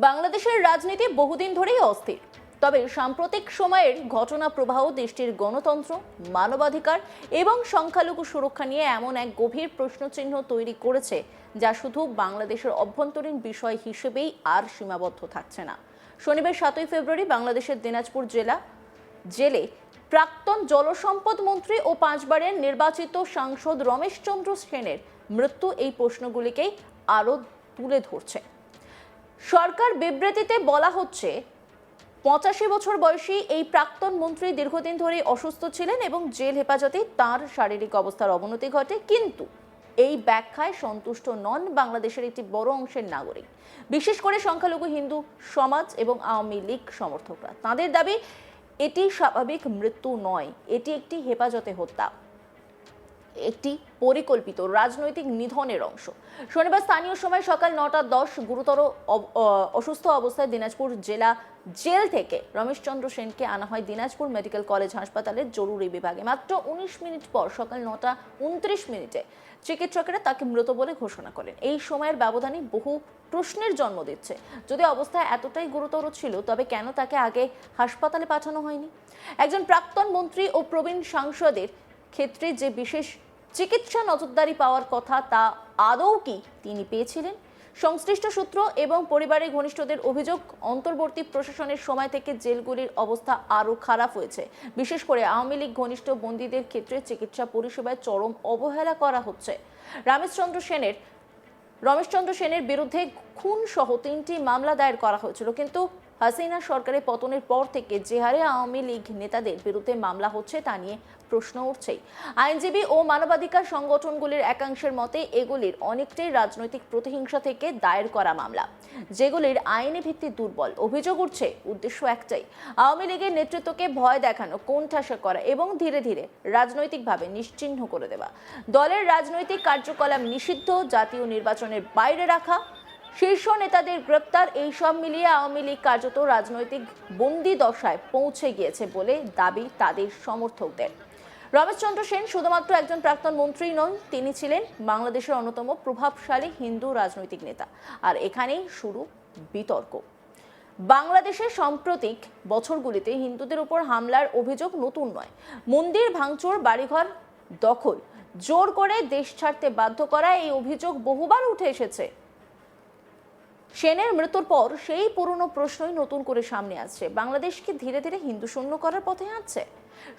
বাংলাদেশের রাজনীতি বহুদিন ধরেই অস্থির। তবে সাম্প্রতিক সময়ের ঘটনা প্রবাহ দেশটির গণতন্ত্র, মানবাধিকার এবং সংখ্যালঘু সুরক্ষা নিয়ে এমন এক গভীর প্রশ্নচিহ্ন তৈরি করেছে যা শুধু বাংলাদেশের অভ্যন্তরীণ বিষয় হিসেবেই আর সীমাবদ্ধ থাকছে না। শনিবার 7 ফেব্রুয়ারি বাংলাদেশের দিনাজপুর জেলে প্রাক্তন জলসম্পদ মন্ত্রী ও 5 বারের নির্বাচিত সাংসদ রমেশ চন্দ্র সেনের মৃত্যু এই প্রশ্নগুলিকেই আরও তুলে ধরছে। সরকার বিবৃতিতে বলা হচ্ছে 85 বছর বয়সী এই প্রাক্তন মন্ত্রী দীর্ঘদিন ধরে অসুস্থ ছিলেন এবং জেল হেফাজতে তার শারীরিক অবস্থার অবনতি ঘটে, কিন্তু এই ব্যাখ্যায় সন্তুষ্ট নন বাংলাদেশের একটি বড় অংশের নাগরিক, বিশেষ করে সংখ্যালঘু হিন্দু সমাজ এবং আওয়ামী লীগ সমর্থকরা। তাদের দাবি এটি স্বাভাবিক মৃত্যু নয়, এটি একটি হেফাজতে হত্যা, একটি পরিকল্পিত রাজনৈতিক নিধনের অংশ। শনিবার স্থানীয় সময় সকাল 9:10 গুরুতর অসুস্থ অবস্থায় দিনাজপুর জেল থেকে রমেশ চন্দ্র সেনকে আনা হয় দিনাজপুর মেডিকেল কলেজ হাসপাতালের জরুরি বিভাগে। মাত্র 19 মিনিট পর সকাল 9:29 চিকিৎসকেরা তাকে মৃত বলে ঘোষণা করেন। এই সময়ের ব্যবধানে বহু প্রশ্নের জন্ম দিচ্ছে। যদি অবস্থা এতটাই গুরুতর ছিল, তবে কেন তাকে আগে হাসপাতালে পাঠানো হয়নি? একজন প্রাক্তন মন্ত্রী ও প্রবীণ সাংসদের ক্ষেত্রে যে বিশেষ চিকিৎসা নজরদারি পাওয়ার কথা, তা আদৌ কি তিনি পেয়েছিলেন? সংশ্লিষ্ট সূত্র এবং পরিবারের ঘনিষ্ঠদের অভিযোগ, অন্তর্বর্তী প্রশাসনের সময় থেকে জেলগুলির অবস্থা আরও খারাপ হয়েছে। বিশেষ করে আওয়ামী লীগ ঘনিষ্ঠ বন্দীদের ক্ষেত্রে চিকিৎসা পরিষেবায় চরম অবহেলা করা হচ্ছে। রমেশ চন্দ্র সেনের বিরুদ্ধে খুন সহ 3টি মামলা দায়ের করা হয়েছিল, কিন্তু হাসিনা সরকারের পতনের পর থেকে যে হারে আওয়ামী লীগ নেতাদের বিরুদ্ধে মামলা হচ্ছে তা নিয়ে প্রশ্ন উঠছেই। আইনজীবী ও মানবাধিকার সংগঠনগুলির একাংশের মতে এগুলির অনেকটাই রাজনৈতিক প্রতিহিংসা থেকে দায়ের করা মামলা, যেগুলির আইনি ভিত্তি দুর্বল। অভিযোগ উঠছে উদ্দেশ্য একটাই, আওয়ামী লীগের নেতৃত্বকে ভয় দেখানো, কোণঠাসা করা এবং ধীরে ধীরে রাজনৈতিকভাবে নিশ্চিহ্ন করে দেওয়া। দলের রাজনৈতিক কার্যকলাপ নিষিদ্ধ, জাতীয় নির্বাচনের বাইরে রাখা, শীর্ষ নেতাদের গ্রেপ্তার, এই সব মিলিয়ে আওয়ামী লীগ কার্যত রাজনৈতিক বন্দি দশায় পৌঁছে গিয়েছে বলে দাবি তাদের সমর্থকদের। রমেশ চন্দ্র সেন শুধুমাত্র একজন প্রাক্তন মন্ত্রী নন, তিনি ছিলেন বাংলাদেশের অন্যতম প্রভাবশালী হিন্দু রাজনৈতিক নেতা। আর এখানেই শুরু বিতর্ক। বাংলাদেশের সাম্প্রতিক বছরগুলিতে হিন্দুদের উপর হামলার অভিযোগ নতুন নয়। মন্দির ভাঙচুর, বাড়িঘর দখল, জোর করে দেশ ছাড়তে বাধ্য করা, এই অভিযোগ বহুবার উঠে এসেছে। সেনের মৃত্যুর পর সেই পুরনো প্রশ্নই নতুন করে সামনে আসছে। বাংলাদেশকে ধীরে ধীরে হিন্দু শূন্য করার পথে হাঁটছে।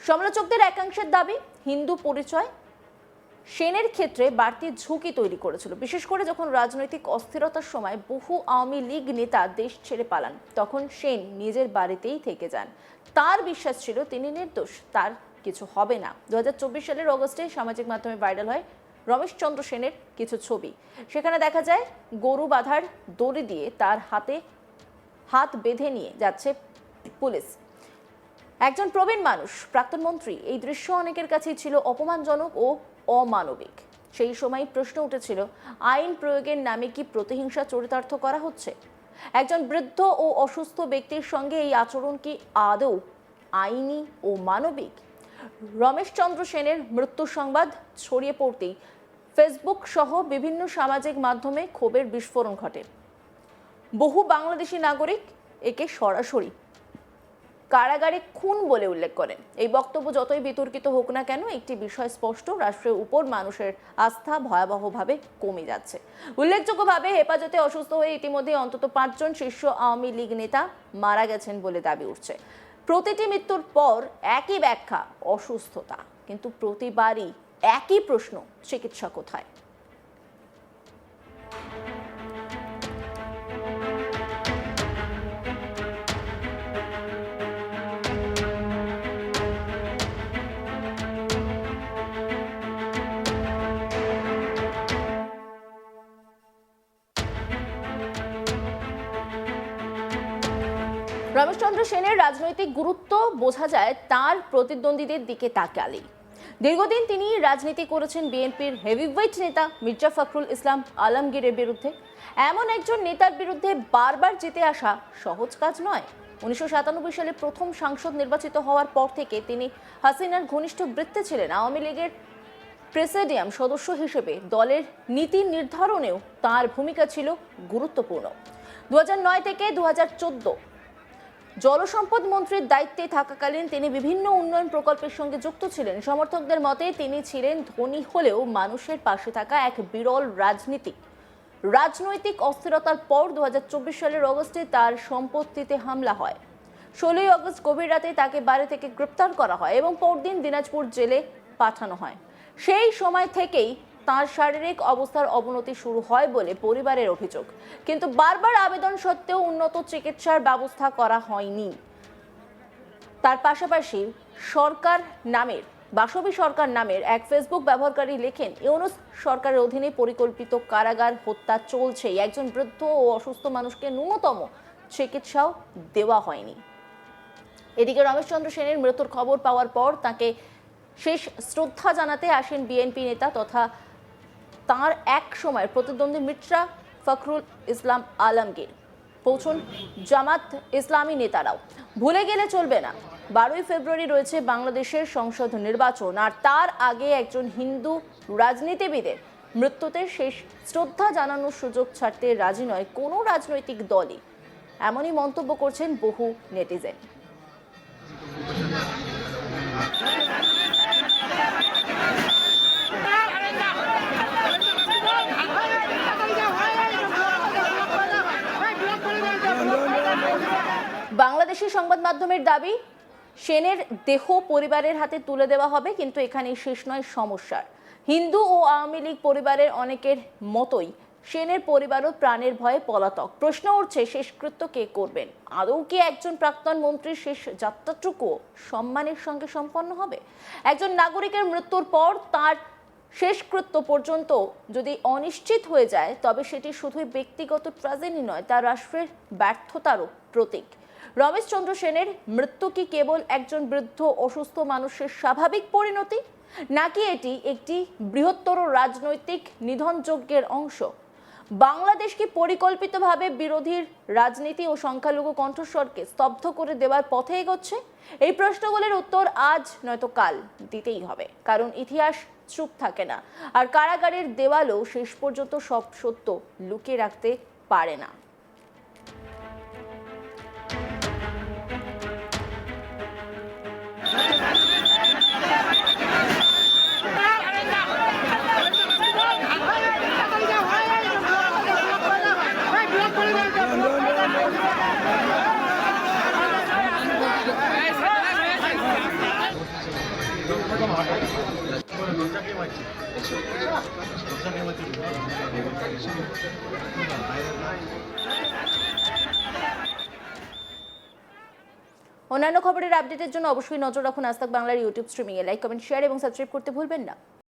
সমালোচকদের একাংশের দাবি, হিন্দু পরিচয় সেনের ক্ষেত্রে বাড়তি ঝুঁকি তৈরি করেছিল। বিশেষ করে যখন রাজনৈতিক অস্থিরতার সময় বহু আওয়ামী লীগ নেতা দেশ ছেড়ে পালান, তখন সেন নিজের বাড়িতেই থেকে যান। তার বিশ্বাস ছিল তিনি নির্দোষ, তার কিছু হবে না। 2024 সালের অগস্টে সামাজিক মাধ্যমে ভাইরাল হয় রমেশ চন্দ্র সেনের কিছু ছবি। সেখানে দেখা যায় গরু বাঁধার দড়ি দিয়ে তার হাত বেঁধে নিয়ে যাচ্ছে পুলিশ। একজন প্রবীণ মানুষ, প্রাক্তন মন্ত্রী, এই দৃশ্য অনেকের কাছেই ছিল অপমানজনক ও অমানবিক। সেই সময় প্রশ্ন উঠেছিল, আইন প্রয়োগের নামে কি প্রতিহিংসা চরিতার্থ করা হচ্ছে? একজন বৃদ্ধ ও অসুস্থ ব্যক্তির সঙ্গে এই আচরণ কি আদৌ আইনি ও মানবিক? রমেশ চন্দ্র সেনের মৃত্যুর সংবাদ ছড়িয়ে পড়তেই ফেসবুক সহ বিভিন্ন সামাজিক মাধ্যমে ক্ষোভের বিস্ফোরণ ঘটে। বহু বাংলাদেশি নাগরিক একে সরাসরি কারাগারে খুন বলে উল্লেখ করেন। এই বক্তব্য যতই বিতর্কিত হোক না কেন, একটি বিষয় স্পষ্ট, রাষ্ট্রের উপর মানুষের আস্থা ভয়াবহভাবে কমে যাচ্ছে। উল্লেখযোগ্যভাবে হেফাজতে অসুস্থ হয়ে ইতিমধ্যে অন্তত 5 জন শীর্ষ আওয়ামী লীগ নেতা মারা গেছেন বলে দাবি উঠছে। প্রতিটি মৃত্যুর পর একই ব্যাখ্যা, অসুস্থতা, কিন্তু প্রতিবারই একই প্রশ্ন, চিকিৎসা কোথায়? রমেশ চন্দ্র সেনের রাজনৈতিক গুরুত্ব বোঝা যায় তার প্রতিদ্বন্দ্বীদের দিকে তাকালেই। দীর্ঘদিন তিনি রাজনীতি করেছেন বিএনপির হেভিওয়েট নেতা মির্জা ফখরুল ইসলাম আলমগীরের বিরুদ্ধে। এমন একজন নেতার বিরুদ্ধে বারবার জিতে আসা সহজ কাজ নয়। 1997 সালে প্রথম সাংসদ নির্বাচিত হওয়ার পর থেকে তিনি হাসিনার ঘনিষ্ঠ বৃত্তে ছিলেন। আওয়ামী লীগের প্রেসিডিয়াম সদস্য হিসেবে দলের নীতি নির্ধারণেও তার ভূমিকা ছিল গুরুত্বপূর্ণ। 2009 থেকে 2014 জলসম্পদ মন্ত্রীর দায়িত্বে থাকাকালীন তিনি বিভিন্ন উন্নয়ন প্রকল্পের সঙ্গে যুক্ত ছিলেন। সমর্থকদের মতে তিনি ছিলেন ধনী হলেও মানুষের পাশে থাকা এক বিরল রাজনৈতিক অস্থিরতার পর 2024 সালের অগস্টে তার সম্পত্তিতে হামলা হয়। 16 আগস্ট গভীর রাতে তাকে বাড়ি থেকে গ্রেপ্তার করা হয় এবং পরদিন দিনাজপুর জেলে পাঠানো হয়। সেই সময় থেকেই তার শারীরিক অবস্থার অবনতি শুরু হয় বলে পরিবারের অভিযোগ, কিন্তু বারবার আবেদন সত্ত্বেও উন্নত চিকিৎসার ব্যবস্থা করা হয়নি। তার পাশাপাশি বাসবী সরকার নামের এক ফেসবুক ব্যবহারকারী লেখেন, ইউনূস সরকারের অধীনে পরিকল্পিত কারাগার হত্যা চলছে। একজন বৃদ্ধ ও অসুস্থ মানুষকে ন্যূনতম চিকিৎসাও দেওয়া হয়নি। এদিকে রমেশ চন্দ্র সেনের মৃত্যুর খবর পাওয়ার পর তাকে শেষ শ্রদ্ধা জানাতে আসেন বিএনপি নেতা তথা তাঁর এক সময়ের প্রতিদ্বন্দ্বী মির্জা ফখরুল ইসলাম আলমগীর। পৌঁছন জামাত ইসলামী নেতারাও। ভুলে গেলে চলবে না, 12ই ফেব্রুয়ারি রয়েছে বাংলাদেশের সংসদ নির্বাচন, আর তার আগে একজন হিন্দু রাজনীতিবিদের মৃত্যুতে শেষ শ্রদ্ধা জানানোর সুযোগ ছাড়তে রাজি নয় কোনো রাজনৈতিক দলই। এমনই মন্তব্য করছেন বহু নেটিজেন। বাংলাদেশি সংবাদ মাধ্যমের দাবি, সেনের দেহ পরিবারের হাতে তুলে দেওয়া হবে, কিন্তু এখানেই শেষ নয় সমস্যার। হিন্দু ও আওয়ামী লীগ পরিবারের অনেকের মতোই সেনের পরিবারও প্রাণের ভয়ে পলাতক। প্রশ্ন উঠছে, শেষকৃত্য কে করবেন? আদৌ কি একজন প্রাক্তন মন্ত্রীর শেষ যাত্রাটুকু সম্মানের সঙ্গে সম্পন্ন হবে? একজন নাগরিকের মৃত্যুর পর তার শেষকৃত্য পর্যন্ত যদি অনিশ্চিত হয়ে যায়, তবে সেটি শুধুই ব্যক্তিগত ট্র্যাজেডি নয়, তা রাষ্ট্রের ব্যর্থতারও প্রতীক। রমেশ চন্দ্র সেনের মৃত্যু কি কেবল একজন বৃদ্ধ অসুস্থ মানুষের স্বাভাবিক পরিণতি, নাকি এটি একটি বৃহত্তর রাজনৈতিক নিধনযজ্ঞের অংশ? বাংলাদেশ কি পরিকল্পিতভাবে বিরোধীর রাজনীতি ও সংখ্যালঘু কণ্ঠস্বরকে স্তব্ধ করে দেওয়ার পথে এগোচ্ছে? এই প্রশ্নগুলির উত্তর আজ নয়তো কাল দিতেই হবে, কারণ ইতিহাস চুপ থাকে না, আর কারাগারের দেওয়ালও শেষ পর্যন্ত সব সত্য লুকিয়ে রাখতে পারে না। অন্যান্য খবরের আপডেটের জন্য অবশ্যই নজর রাখুন আজ তাক বাংলার ইউটিউব স্ট্রিমিংয়ে। লাইক, কমেন্ট, শেয়ার এবং সাবস্ক্রাইব করতে ভুলবেন না।